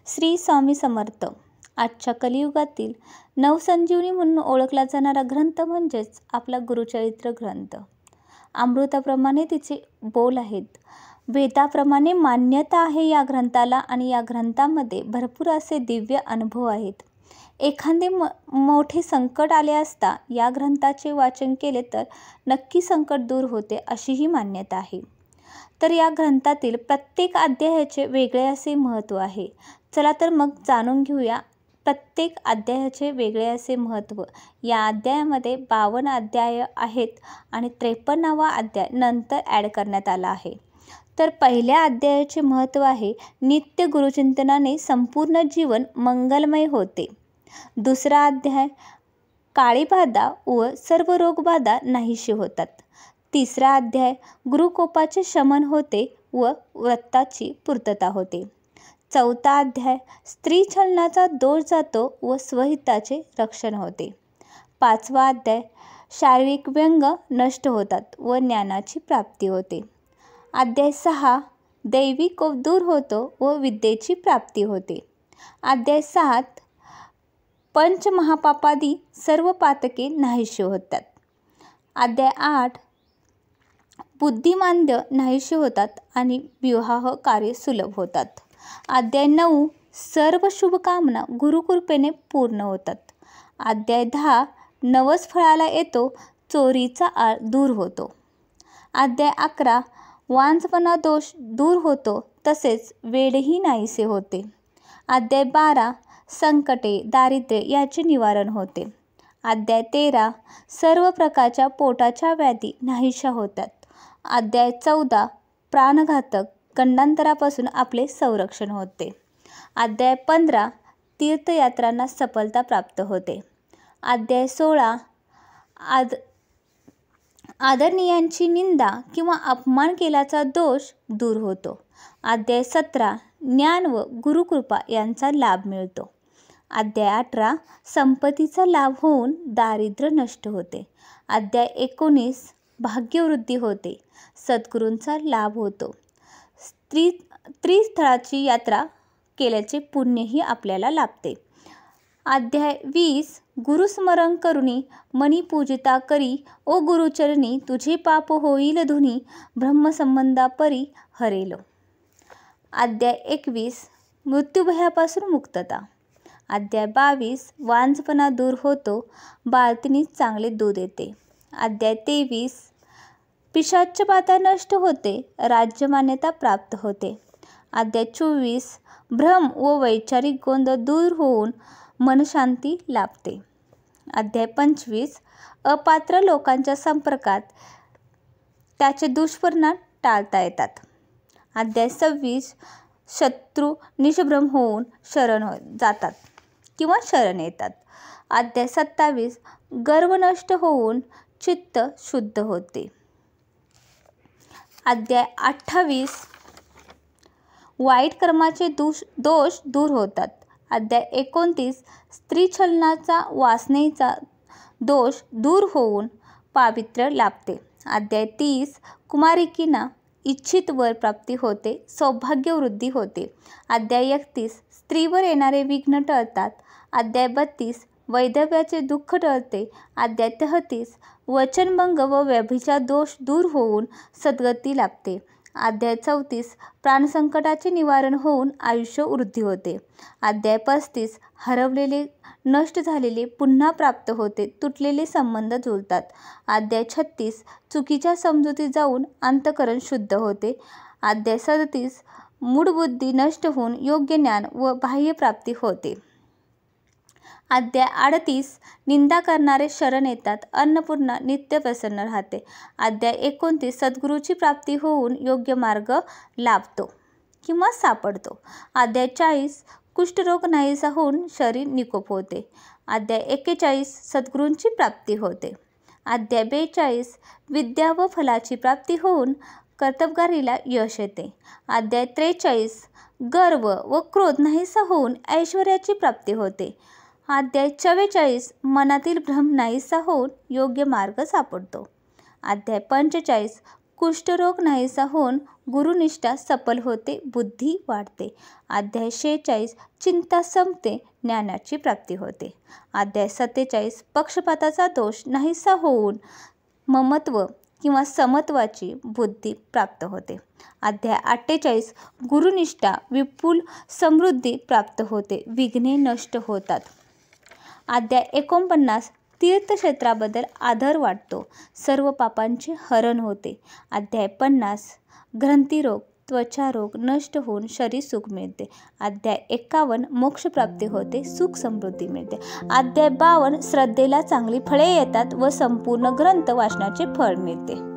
श्री स्वामी समर्थ. आजच्या कलियुगातील नवसंजीवनी म्हणून ओळखला जाणारा ग्रंथ म्हणजेच आपला गुरुचरित्र ग्रंथ. अमृताप्रमाणे तिचे बोल आहेत. वेदाप्रमाणे मान्यता आहे या ग्रंथाला आणि या ग्रंथामध्ये भरपूर असे दिव्य अनुभव आहेत. एखादे मोठे संकट आले असता या ग्रंथाचे वाचन केले तर नक्की संकट दूर होते अशी ही मान्यता आहे. तर या ग्रंथातील प्रत्येक अध्यायाचे वेगळे असे महत्त्व आहे. चला तर मग जाणून घेऊया प्रत्येक अध्यायाचे वेगळे असे महत्त्व. या अध्यायामध्ये 52 अध्याय आहेत आणि 53वा अध्याय नंतर ॲड करण्यात आला आहे. तर पहिल्या अध्यायाचे महत्त्व आहे नित्य गुरुचिंतनाने संपूर्ण जीवन मंगलमय होते. दुसरा अध्याय काळीबाधा व सर्व रोगबाधा नाहीशी होतात. तिसरा अध्याय गुरुकोपाचे शमन होते व व्रताची पूर्तता होते. चौथा अध्याय स्त्री छलनाचा दोष जातो व स्वहिताचे रक्षण होते. पाचवा अध्याय शारीरिक व्यंग नष्ट होतात व ज्ञानाची प्राप्ती होते. अध्याय 6 दैवी कोप दूर होतो व विद्येची प्राप्ती होते. अध्याय 7 पंचमहापापादी सर्व पातके नाहीशी होतात. अध्याय 8 बुद्धिमांद्य नाहीशी होतात आणि विवाह कार्य सुलभ होतात. अध्याय 9 सर्व शुभकामना गुरुकृपेने पूर्ण होतात. अध्याय 10 नवस फळाला येतो, चोरीचा आळ दूर होतो. अध्याय 11 वांझपणा दोष दूर होतो तसेच वेडही नाहीसे होते. अध्याय 12 संकटे दारिद्र्य याचे निवारण होते. अध्याय 13 सर्व प्रकारच्या पोटाच्या व्याधी नाहीशा होतात. अध्याय 14 प्राणघातक गंडांतरापासून आपले संरक्षण होते. अध्याय 15 तीर्थयात्रांना सफलता प्राप्त होते. अध्याय 16 आदरणीयांची निंदा किंवा अपमान केल्याचा दोष दूर होतो. अध्याय 17 ज्ञान व गुरुकृपा यांचा लाभ मिळतो. अध्याय 18 संपत्तीचा लाभ होऊन दारिद्र्य नष्ट होते. अध्याय 19 भाग्यवृद्धी होते, सद्गुरूंचा लाभ होतो. त्रिस्थळाची यात्रा केल्याचे पुण्यही आपल्याला लाभते. अध्याय 20 गुरुस्मरण करुणी मनी पूजिता करी ओ गुरुचरणी तुझे पाप होईल धुनी ब्रह्मसंबंधा परी हरेल. अध्याय 21 मृत्यूभयापासून मुक्तता. अध्याय 22 वांझपणा दूर होतो, बाळंतीणी चांगले दूध येते. अध्याय 23 पिशाच्चबाधा नष्ट होते, राज्यमान्यता प्राप्त होते. अध्याय 24 भ्रम व वैचारिक गोंधळ दूर होऊन मनशांती लाभते. अध्याय 25 अपात्र लोकांच्या संपर्कात त्याचे दुष्परिणाम टाळता येतात. अध्याय 26 शत्रू निष्भ्रम होऊन शरण जातात किंवा शरण येतात. अध्याय 27 गर्व नष्ट होऊन चित्त शुद्ध होते. अध्याय 28 वाईट कर्माचे दोष दूर होतात. अध्याय 29 स्त्री छलनाचा वासनेचा दोष दूर होऊन पावित्र्य लाभते. अध्याय 30 कुमारिकींना इच्छित वर प्राप्ती होते, सौभाग्यवृद्धी होते. अध्याय 31 स्त्रीवर येणारे विघ्न टळतात. अध्याय 32 वैधव्याचे दुःख टळते. अध्याय 33 वचनभंग व व्यभिचार दोष दूर होऊन सद्गती लाभते. अध्याय 34 प्राणसंकटाचे निवारण होऊन आयुष्य वृद्धी होते. अध्याय 35 हरवलेले नष्ट झालेले पुन्हा प्राप्त होते, तुटलेले संबंध जुळतात. अध्याय 36 चुकीच्या समजुती जाऊन अंतःकरण शुद्ध होते. अध्याय 37 मूढबुद्धी नष्ट होऊन योग्य ज्ञान व बाह्य प्राप्ती होते. अध्याय 38 निंदा करणारे शरण येतात, अन्नपूर्णा नित्य प्रसन्न राहते. अध्याय 29 सद्गुरूची प्राप्ती होऊन योग्य मार्ग लाभतो किंवा सापडतो. अध्याय 40 कुष्ठरोग नाहीसा होऊन शरीर निकोप होते. अध्याय 41 सद्गुरूंची प्राप्ती होते. अध्याय 42 विद्या व फलाची प्राप्ती होऊन कर्तबगारीला यश येते. अध्याय 43 गर्व व क्रोध नाहीसा होऊन ऐश्वर्याची प्राप्ती होते. अध्याय 44 मनातील भ्रम नाहीसा होऊन योग्य मार्ग सापडतो. अध्याय 45 कुष्ठरोग नाहीसा होऊन गुरुनिष्ठा सफल होते, बुद्धी वाढते. अध्याय 46 चिंता संपते, ज्ञानाची प्राप्ती होते. अध्याय 47 पक्षपाताचा दोष नाहीसा होऊन ममत्व किंवा समत्वाची बुद्धी प्राप्त होते. अध्याय 48 गुरुनिष्ठा विपुल समृद्धी प्राप्त होते, विघ्ने नष्ट होतात. अध्याय 49 तीर्थक्षेत्राबद्दल आदर वाटतो, सर्व पापांचे हरण होते. अध्याय 50 ग्रंथीरोग त्वचारोग नष्ट होऊन शरीर सुख मिळते. अध्याय 51 मोक्षप्राप्ती होते, सुख समृद्धी मिळते. अध्याय 52 श्रद्धेला चांगली फळे येतात व संपूर्ण ग्रंथ वाचनाचे फळ मिळते.